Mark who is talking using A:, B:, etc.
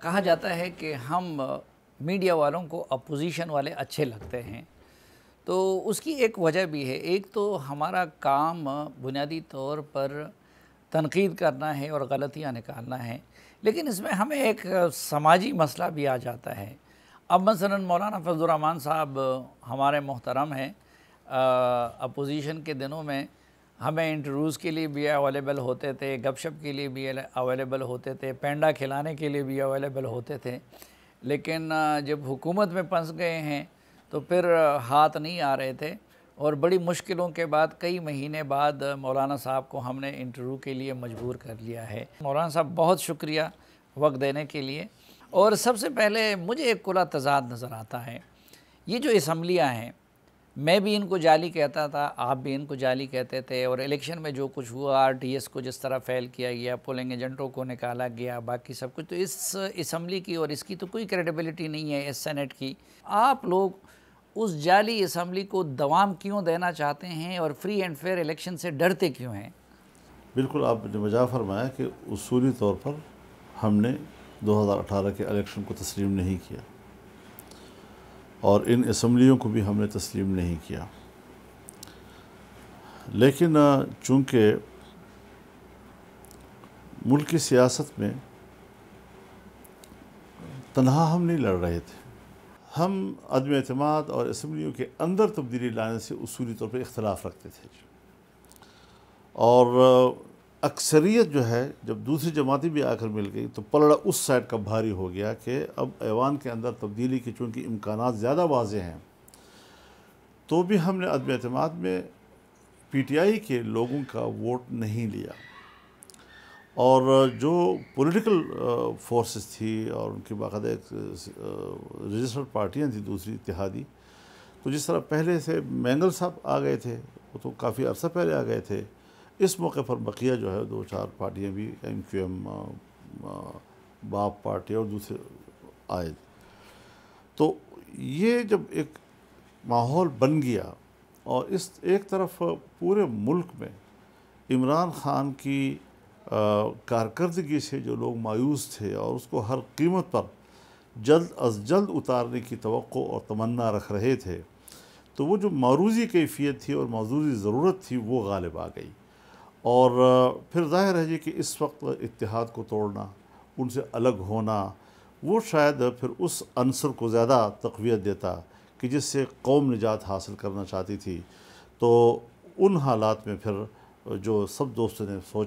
A: کہا جاتا ہے کہ ہم میڈیا والوں کو اپوزیشن والے اچھے لگتے ہیں، تو اس کی ایک وجہ بھی ہے۔ ایک تو ہمارا کام بنیادی طور پر تنقید کرنا ہے اور غلطیاں نکالنا ہے، لیکن اس میں ہمیں ایک سماجی مسئلہ بھی آ جاتا ہے۔ اب مثلا مولانا فضل الرحمان صاحب ہمارے محترم ہیں، اپوزیشن کے دنوں میں ہمیں انٹرویوز کے لیے بھی اویلیبل ہوتے تھے، گپ شپ کے لیے بھی اویلیبل ہوتے تھے، پینڈا کھلانے کے لیے بھی اویلیبل ہوتے تھے، لیکن جب حکومت میں پھنس گئے ہیں تو پھر ہاتھ نہیں آ رہے تھے، اور بڑی مشکلوں کے بعد کئی مہینے بعد مولانا صاحب کو ہم نے انٹرویو کے لیے مجبور کر لیا ہے۔ مولانا صاحب بہت شکریہ وقت دینے کے لیے۔ اور سب سے پہلے مجھے ایک کھلا تضاد نظر آتا ہے، یہ جو اسمبلیاں ہیں، میں بھی ان کو جعلی کہتا تھا، آپ بھی ان کو جعلی کہتے تھے، اور الیکشن میں جو کچھ ہوا، آر ٹی ایس کو جس طرح فیل کیا گیا، پولنگ ایجنٹوں کو نکالا گیا، باقی سب کچھ، تو اس اسمبلی کی اور اس کی تو کوئی کریڈیبلٹی نہیں ہے، اس سینٹ کی۔ آپ لوگ اس جعلی اسمبلی کو دوام کیوں دینا چاہتے ہیں اور فری اینڈ فیئر الیکشن سے ڈرتے کیوں ہیں؟
B: بالکل آپ نے وجہ فرمایا کہ اصولی طور پر ہم نے 2018 کے الیکشن کو تسلیم نہیں کیا، اور ان اسمبلیوں کو بھی ہم نے تسلیم نہیں کیا، لیکن چونکہ ملک کی سیاست میں تنہا ہم نہیں لڑ رہے تھے، ہم عدم اعتماد اور اسمبلیوں کے اندر تبدیلی لانے سے اصولی طور پر اختلاف رکھتے تھے، اور اکثریت جو ہے جب دوسری جماعتیں بھی آ کر مل گئی تو پلڑا اس سائڈ کا بھاری ہو گیا کہ اب ایوان کے اندر تبدیلی کی چونکہ امکانات زیادہ واضح ہیں، تو بھی ہم نے عدم اعتماد میں پی ٹی آئی کے لوگوں کا ووٹ نہیں لیا، اور جو پولیٹیکل فورسز تھی اور ان کی باقاعدہ ایک رجسٹرڈ پارٹیاں تھیں دوسری اتحادی، تو جس طرح پہلے سے مینگل صاحب آ گئے تھے، وہ تو کافی عرصہ پہلے آ گئے تھے، اس موقع پر بقیہ جو ہے 2-4 پارٹیاں بھی، ایم کیو ایم، باپ پارٹی اور دوسرے آئے، تو یہ جب ایک ماحول بن گیا، اور اس ایک طرف پورے ملک میں عمران خان کی کارکردگی سے جو لوگ مایوس تھے اور اس کو ہر قیمت پر جلد از جلد اتارنے کی توقع اور تمنا رکھ رہے تھے، تو وہ جو معروضی کیفیت تھی اور معروضی ضرورت تھی وہ غالب آ گئی، اور پھر ظاہر ہے جی کہ اس وقت اتحاد کو توڑنا، ان سے الگ ہونا، وہ شاید پھر اس عنصر کو زیادہ تقویت دیتا کہ جس سے قوم نجات حاصل کرنا چاہتی تھی، تو ان حالات میں پھر جو سب دوستوں نے سوچا